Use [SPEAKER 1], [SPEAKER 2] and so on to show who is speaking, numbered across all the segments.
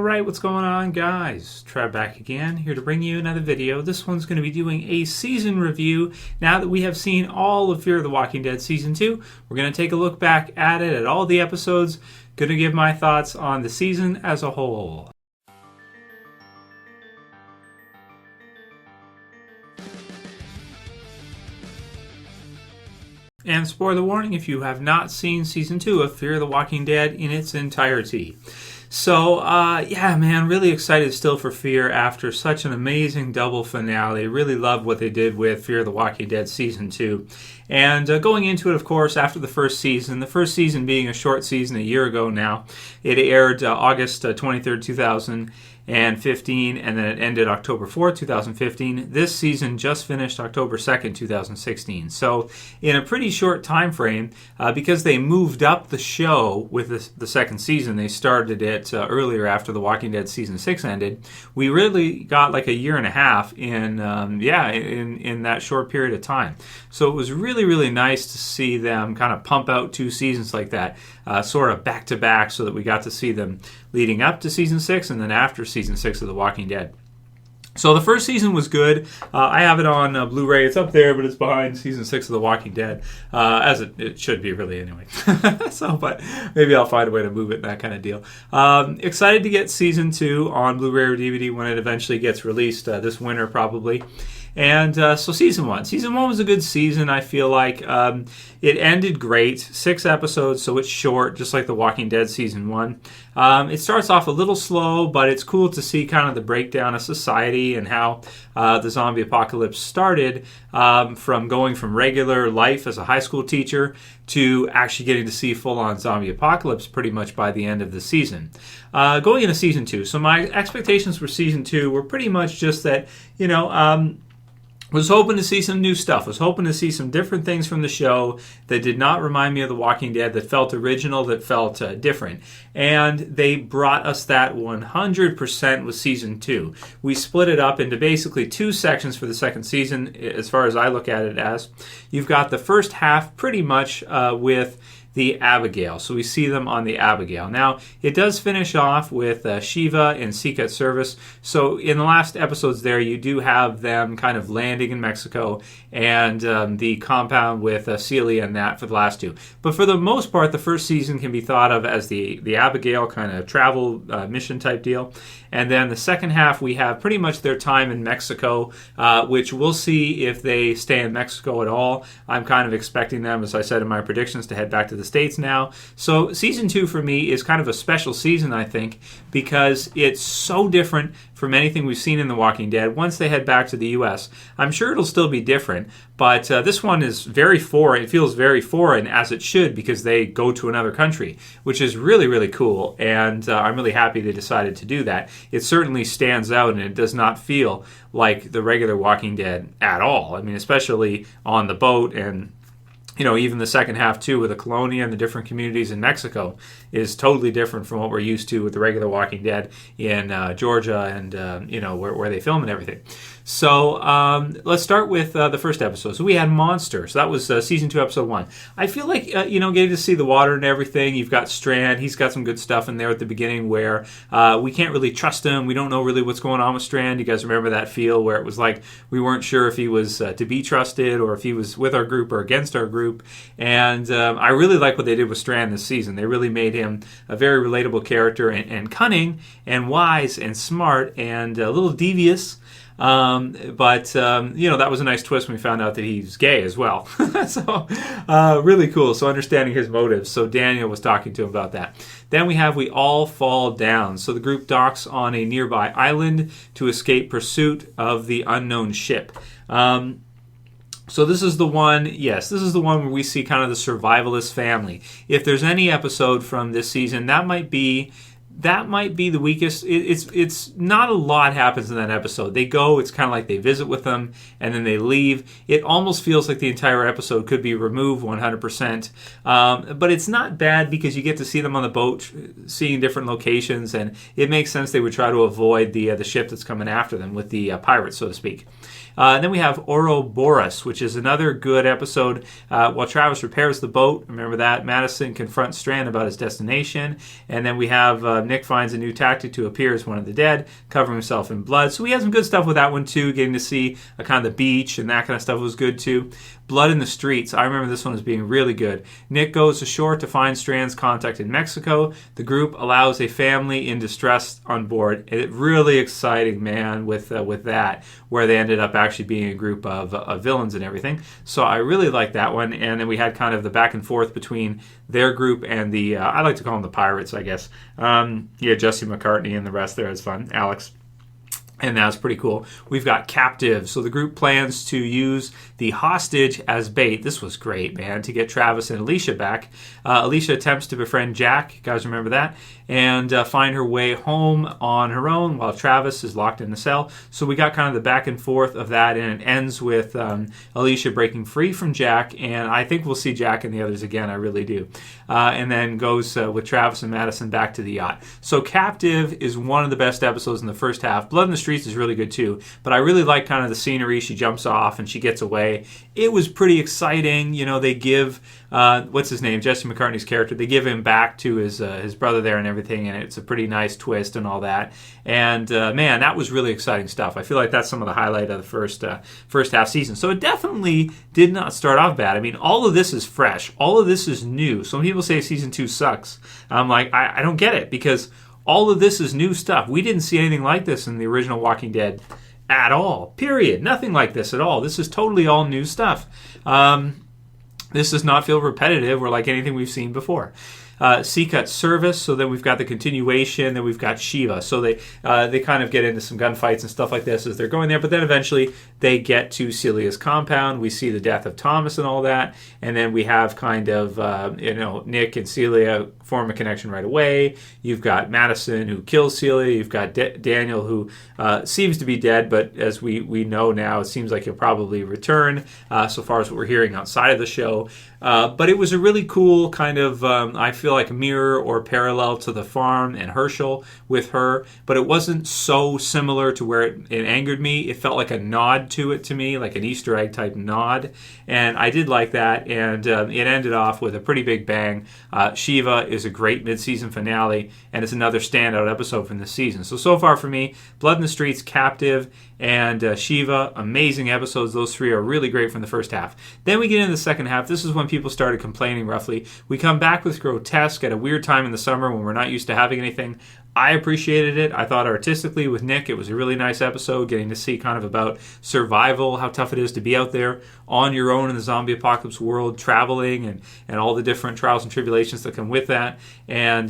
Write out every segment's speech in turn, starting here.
[SPEAKER 1] Alright, what's going on, guys? Trev back again, here to bring you another video. This one's going to be doing a season review. Now that we have seen all of Fear the Walking Dead Season 2, we're going to take a look back at it, at all the episodes. Going to give my thoughts on the season as a whole. And spoiler warning, if you have not seen Season 2 of Fear the Walking Dead in its entirety. So, yeah, man, really excited still for Fear after such an amazing double finale. Really loved what they did with Fear the Walking Dead Season 2. And going into it, of course, after the first season being a short season a year ago now, it aired August 23rd, 2015, and then it ended October 4th, 2015. This season just finished October 2nd, 2016. So in a pretty short time frame, because they moved up the show with the second season, they started it earlier after The Walking Dead Season 6 ended, we really got like a year and a half in that short period of time. So it was really nice to see them kind of pump out two seasons like that, sort of back to back, so that we got to see them leading up to Season 6 and then after Season 6 of The Walking Dead. So the first season was good. I have it on Blu-ray. It's up there, but it's behind Season 6 of The Walking Dead, as it should be really anyway. But maybe I'll find a way to move it, that kind of deal. Excited to get Season 2 on Blu-ray or DVD when it eventually gets released this winter probably. And so Season 1. Season 1 was a good season, I feel like. It ended great. 6 episodes, so it's short, just like The Walking Dead Season 1. It starts off a little slow, but it's cool to see kind of the breakdown of society and how the zombie apocalypse started, from going from regular life as a high school teacher to actually getting to see full-on zombie apocalypse pretty much by the end of the season. Going into Season 2. So my expectations for Season 2 were pretty much just that, was hoping to see some new stuff. Was hoping to see some different things from the show that did not remind me of The Walking Dead, that felt original, that felt different. And they brought us that 100% with Season 2. We split it up into basically two sections for the second season, as far as I look at it as. You've got the first half pretty much with the Abigail. So we see them on the Abigail. Now, it does finish off with Shiva and Secret Service. So in the last episodes there, you do have them kind of landing in Mexico and the compound with Celia and that for the last two. But for the most part, the first season can be thought of as the Abigail kind of travel mission type deal. And then the second half, we have pretty much their time in Mexico, which we'll see if they stay in Mexico at all. I'm kind of expecting them, as I said in my predictions, to head back to the States now. So Season 2 for me is kind of a special season, I think, because it's so different from anything we've seen in The Walking Dead. Once they head back to the U.S., I'm sure it'll still be different, but this one is very foreign. It feels very foreign, as it should, because they go to another country, which is really cool, and I'm really happy they decided to do that. It certainly stands out, and it does not feel like the regular Walking Dead at all. I mean, especially on the boat, and even the second half, too, with the Colonia and the different communities in Mexico is totally different from what we're used to with the regular Walking Dead in Georgia and, where they film and everything. So let's start with the first episode. So we had Monster. So that was Season 2, Episode 1. I feel like, getting to see the water and everything. You've got Strand. He's got some good stuff in there at the beginning where we can't really trust him. We don't know really what's going on with Strand. You guys remember that feel where it was like we weren't sure if he was to be trusted or if he was with our group or against our group. And I really like what they did with Strand this season. They really made him a very relatable character and cunning and wise and smart and a little devious. But that was a nice twist when we found out that he's gay as well. So really cool. So understanding his motives. So Daniel was talking to him about that. Then we all fall down. So the group docks on a nearby island to escape pursuit of the unknown ship. So this is the one, yes, this is the one where we see kind of the survivalist family. If there's any episode from this season, that might be the weakest. It's not a lot happens in that episode. They go, it's kind of like they visit with them, and then they leave. It almost feels like the entire episode could be removed 100%. But it's not bad because you get to see them on the boat, seeing different locations, and it makes sense they would try to avoid the ship that's coming after them with the pirates, so to speak. And then we have Ouroboros, which is another good episode. While Travis repairs the boat, remember that, Madison confronts Strand about his destination. And then we have Nick finds a new tactic to appear as one of the dead, covering himself in blood. So we had some good stuff with that one too, getting to see kind of the beach and that kind of stuff was good too. Blood in the Streets. I remember this one as being really good. Nick goes ashore to find Strand's contact in Mexico. The group allows a family in distress on board. It really exciting, man, with that, where they ended up actually being a group of villains and everything. So I really liked that one. And then we had kind of the back and forth between their group and the, I like to call them the pirates, I guess. Jesse McCartney and the rest there is fun. Alex. And that's pretty cool. We've got Captive. So the group plans to use the hostage as bait. This was great, man, to get Travis and Alicia back. Alicia attempts to befriend Jack. You guys remember that? And find her way home on her own while Travis is locked in the cell. So we got kind of the back and forth of that, and it ends with Alicia breaking free from Jack. And I think we'll see Jack and the others again. I really do. And then goes with Travis and Madison back to the yacht. So Captive is one of the best episodes in the first half. Blood in the Streets is really good too, but I really like kind of the scenery. She jumps off and she gets away. It was pretty exciting. They give what's his name, Jesse McCartney's character, they give him back to his brother there and everything, and it's a pretty nice twist and all that. And man, that was really exciting stuff. I feel like that's some of the highlight of the first half season. So it definitely did not start off bad. I mean, all of this is fresh. All of this is new. Some people say season 2 sucks. I'm like, I don't get it, because all of this is new stuff. We didn't see anything like this in the original Walking Dead at all. Period. Nothing like this at all. This is totally all new stuff. This does not feel repetitive or like anything we've seen before. Seacut Service, so then we've got the continuation, then we've got Shiva. So they kind of get into some gunfights and stuff like this as they're going there, but then eventually they get to Celia's compound. We see the death of Thomas and all that, and then we have kind of, Nick and Celia form a connection right away. You've got Madison who kills Celia. You've got Daniel who seems to be dead, but as we know now, it seems like he'll probably return, so far as what we're hearing outside of the show. But it was a really cool kind of, I feel like, mirror or parallel to The Farm and Herschel with her, but it wasn't so similar to where it angered me. It felt like a nod to it to me, like an Easter egg type nod, and I did like that, and it ended off with a pretty big bang. Shiva is a great mid-season finale, and it's another standout episode from this season. So far for me, Blood in the Streets, Captive, and Shiva, amazing episodes. Those three are really great from the first half. Then we get into the second half. This is when people started complaining, roughly. We come back with Grotesque at a weird time in the summer when we're not used to having anything. I appreciated it. I thought artistically with Nick, it was a really nice episode, getting to see kind of about survival, how tough it is to be out there on your own in the zombie apocalypse world, traveling, and all the different trials and tribulations that come with that. And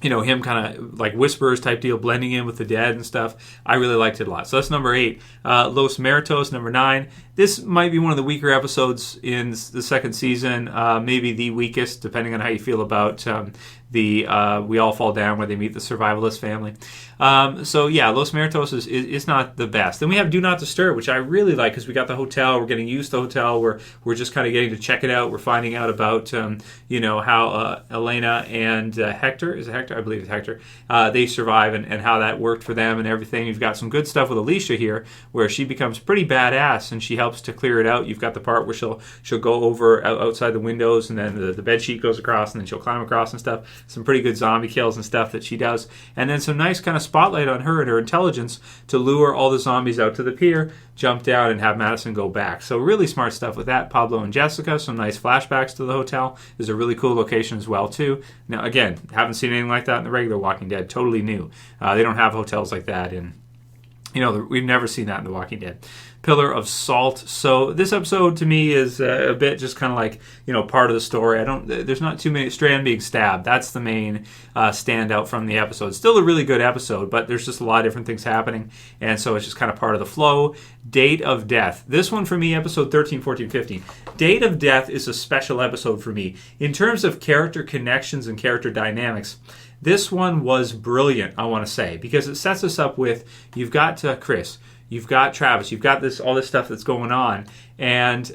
[SPEAKER 1] him kind of like Whisperers type deal, blending in with the dead and stuff. I really liked it a lot. So that's number 8. Los Muertos, number 9. This might be one of the weaker episodes in the second season, maybe the weakest, depending on how you feel about We All Fall Down, where they meet the survivalist family. Los Muertos is not the best. Then we have Do Not Disturb, which I really like, because we got the hotel, we're getting used to the hotel, we're just kind of getting to check it out, we're finding out about, how Elena and Hector, is it Hector? I believe it's Hector, they survive, and how that worked for them and everything. You've got some good stuff with Alicia here, where she becomes pretty badass, and she helps to clear it out. You've got the part where she'll go over outside the windows, and then the bed sheet goes across, and then she'll climb across and stuff. Some pretty good zombie kills and stuff that she does, and then some nice kind of spotlight on her and her intelligence to lure all the zombies out to the pier, jump down, and have Madison go back. So really smart stuff with that. Pablo and Jessica, some nice flashbacks to the hotel. Is a really cool location as well too. Now again, haven't seen anything like that in the regular Walking Dead. Totally new. They don't have hotels like that in. We've never seen that in The Walking Dead. Pillar of Salt. So this episode to me is a bit just kind of like, part of the story. There's not too many. Strand being stabbed. That's the main standout from the episode. Still a really good episode, but there's just a lot of different things happening. And so it's just kind of part of the flow. Date of Death. This one for me, episode 13, 14, 15. Date of Death is a special episode for me. In terms of character connections and character dynamics, this one was brilliant, I want to say, because it sets us up with, you've got Chris, you've got Travis, you've got all this stuff that's going on, and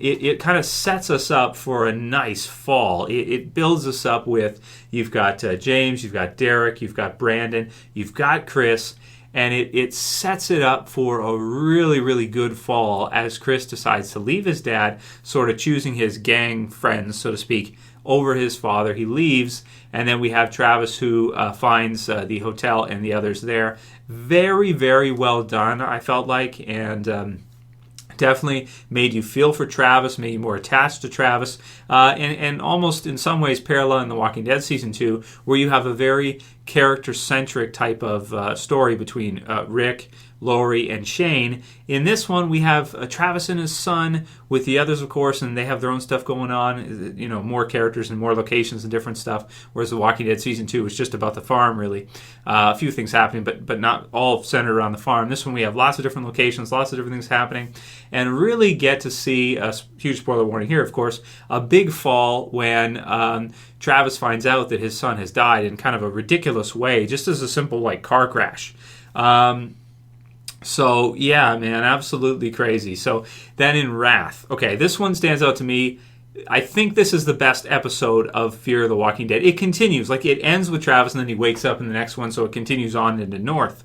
[SPEAKER 1] it kind of sets us up for a nice fall. It builds us up with, you've got James, you've got Derek, you've got Brandon, you've got Chris, and it sets it up for a really, really good fall as Chris decides to leave his dad, sort of choosing his gang friends, so to speak, over his father. He leaves, and then we have Travis who finds the hotel and the others there. Very, very well done, I felt like, and definitely made you feel for Travis, made you more attached to Travis, and almost in some ways parallel in The Walking Dead Season 2, where you have a very character-centric type of story between Rick, Lori, and Shane. In this one, we have Travis and his son with the others, of course, and they have their own stuff going on, more characters and more locations and different stuff, whereas The Walking Dead Season 2 is just about the farm, really. A few things happening, but not all centered around the farm. This one, we have lots of different locations, lots of different things happening, and really get to see, a huge spoiler warning here, of course, a big fall when Travis finds out that his son has died in kind of a ridiculous way, just as a simple, car crash. So, yeah, man, absolutely crazy. So, then in Wrath. Okay, this one stands out to me. I think this is the best episode of Fear the Walking Dead. It continues. It ends with Travis and then he wakes up in the next one, so it continues on into North.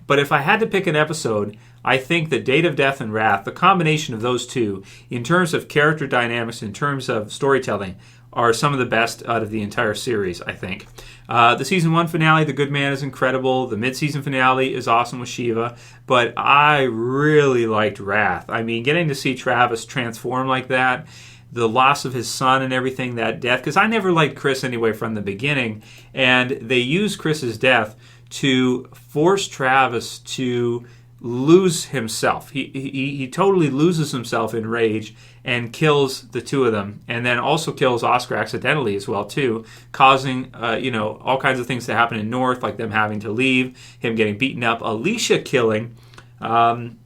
[SPEAKER 1] But if I had to pick an episode, I think that Date of Death and Wrath, the combination of those two, in terms of character dynamics, in terms of storytelling, are some of the best out of the entire series, I think. The Season 1 finale, The Good Man, is incredible. The mid-season finale is awesome with Shiva. But I really liked Wrath. I mean, getting to see Travis transform like that, the loss of his son and everything, that death, because I never liked Chris anyway from the beginning, and they used Chris's death to force Travis to lose himself. He totally loses himself in rage and kills the two of them, and then also kills Oscar accidentally as well too, causing all kinds of things to happen in North, like them having to leave, him getting beaten up, Alicia killing, them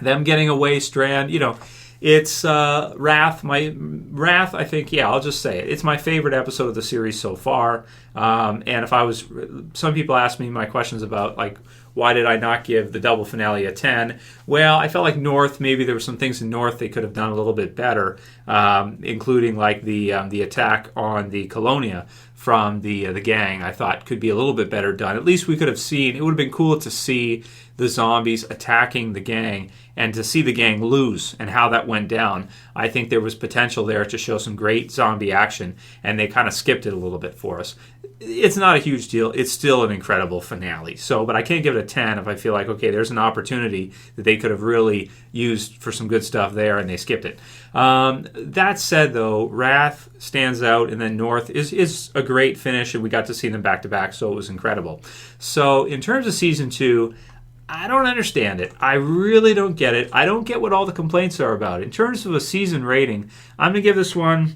[SPEAKER 1] getting away, Strand. It's Wrath. Wrath, I think, I'll just say it. It's my favorite episode of the series so far. And if I was, some people ask me my questions about why did I not give the double finale a 10? Well, I felt like North, maybe there were some things in North they could have done a little bit better, including the attack on the Colonia from the gang. I thought could be a little bit better done. At least we could have seen, it would have been cool to see the zombies attacking the gang and to see the gang lose and how that went down. I think there was potential there to show some great zombie action, and they kind of skipped it a little bit for us. It's not a huge deal. It's still an incredible finale. But I can't give it a 10 if I feel like, okay, there's an opportunity that they could have really used for some good stuff there, and they skipped it. That said, though, Wrath stands out, and then North is a great finish, and we got to see them back-to-back, so it was incredible. So in terms of Season 2, I don't understand it. I really don't get it. I don't get what all the complaints are about. In terms of a season rating, I'm going to give this one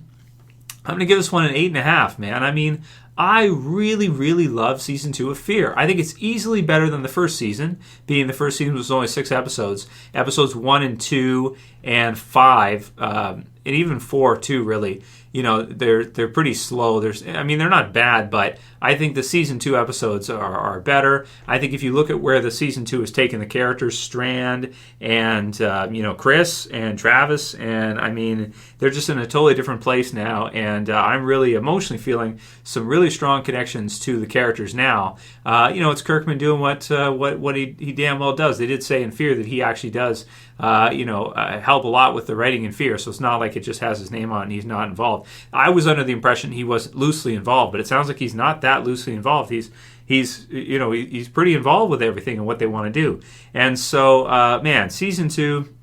[SPEAKER 1] an 8.5, man. I mean, I really, really love Season 2 of Fear. I think it's easily better than the first season, being the first season was only 6 episodes. Episodes 1 and 2 and 5, and even 4 too, really. They're pretty slow. They're not bad, but I think the Season 2 episodes are better. I think if you look at where the Season 2 has taken the characters, Strand and, Chris and Travis, and they're just in a totally different place now, and I'm really emotionally feeling some really strong connections to the characters now. It's Kirkman doing what he damn well does. They did say in Fear that he actually does, help a lot with the writing in Fear, so it's not like it just has his name on it and he's not involved. I was under the impression he was loosely involved, but it sounds like he's not that loosely involved. He's pretty involved with everything and what they want to do. And so, Season 2,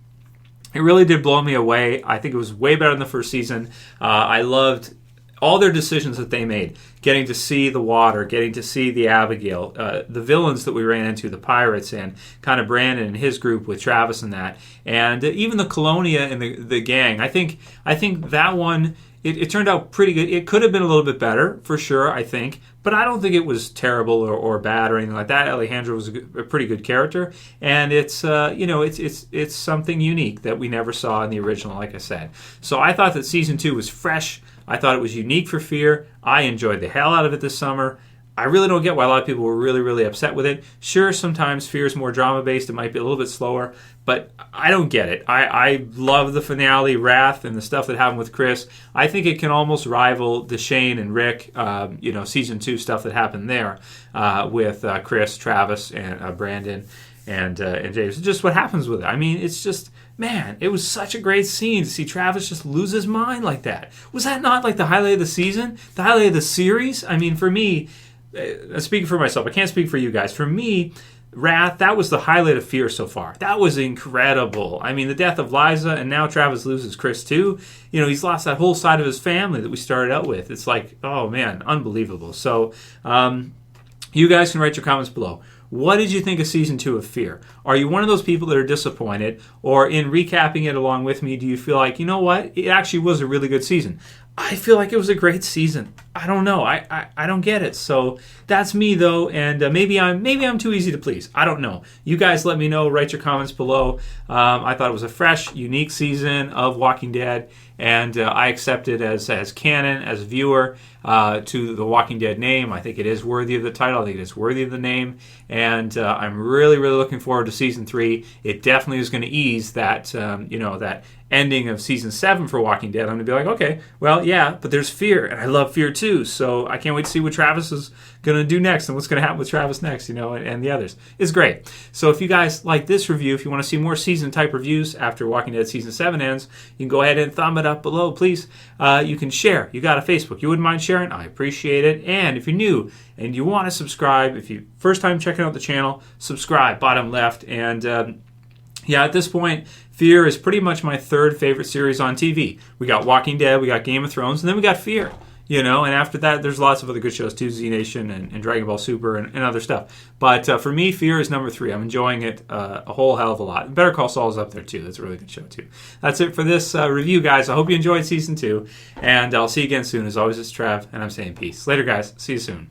[SPEAKER 1] it really did blow me away. I think it was way better than the first season. I loved all their decisions that they made, getting to see the water, getting to see the Abigail, the villains that we ran into, the pirates, and kind of Brandon and his group with Travis and that, and even the Colonia and the gang. I think that one, it turned out pretty good. It could have been a little bit better, for sure, I think, but I don't think it was terrible or bad or anything like that. Alejandro was a pretty good character, and it's it's something unique that we never saw in the original, like I said. So I thought that Season 2 was fresh. I thought it was unique for Fear. I enjoyed the hell out of it this summer. I really don't get why a lot of people were really, really upset with it. Sure, sometimes Fear is more drama-based. It might be a little bit slower, but I don't get it. I love the finale, Wrath, and the stuff that happened with Chris. I think it can almost rival the Shane and Rick, season 2 stuff that happened there with Chris, Travis, and Brandon, and James. Just what happens with it. I mean, it's just, man, it was such a great scene to see Travis just lose his mind like that. Was that not like the highlight of the season? The highlight of the series? I mean, for me, speaking for myself, I can't speak for you guys. For me, Wrath, that was the highlight of Fear so far. That was incredible. I mean, the death of Liza, and now Travis loses Chris too. He's lost that whole side of his family that we started out with. It's like, oh man, unbelievable. So, you guys can write your comments below. What did you think of Season 2 of Fear? Are you one of those people that are disappointed? Or in recapping it along with me, do you feel like, you know what? It actually was a really good season. I feel like it was a great season. I don't know. I don't get it. So that's me though, and maybe I'm too easy to please. I don't know. You guys let me know. Write your comments below. I thought it was a fresh, unique season of Walking Dead, and I accept it as canon, as a viewer to the Walking Dead name. I think it is worthy of the title. I think it is worthy of the name, and I'm really, really looking forward to Season 3. It definitely is going to ease that, that ending of Season 7 for Walking Dead. I'm going to be like, okay, well, yeah, but there's Fear, and I love Fear too, so I can't wait to see what Travis is going to do next and what's going to happen with Travis next, and the others. It's great. So if you guys like this review, if you want to see more season-type reviews after Walking Dead Season 7 ends, you can go ahead and thumb it up below, please. You can share. You got a Facebook. You wouldn't mind sharing? I appreciate it. And if you're new and you want to subscribe, if you first time checking out the channel, subscribe, bottom left. And at this point, Fear is pretty much my third favorite series on TV. We got Walking Dead, we got Game of Thrones, and then we got Fear. And after that, there's lots of other good shows too, Z Nation and Dragon Ball Super and other stuff. But for me, Fear is number 3. I'm enjoying it a whole hell of a lot. Better Call Saul is up there too. That's a really good show too. That's it for this review, guys. I hope you enjoyed Season 2, and I'll see you again soon. As always, it's Trev, and I'm saying peace. Later, guys. See you soon.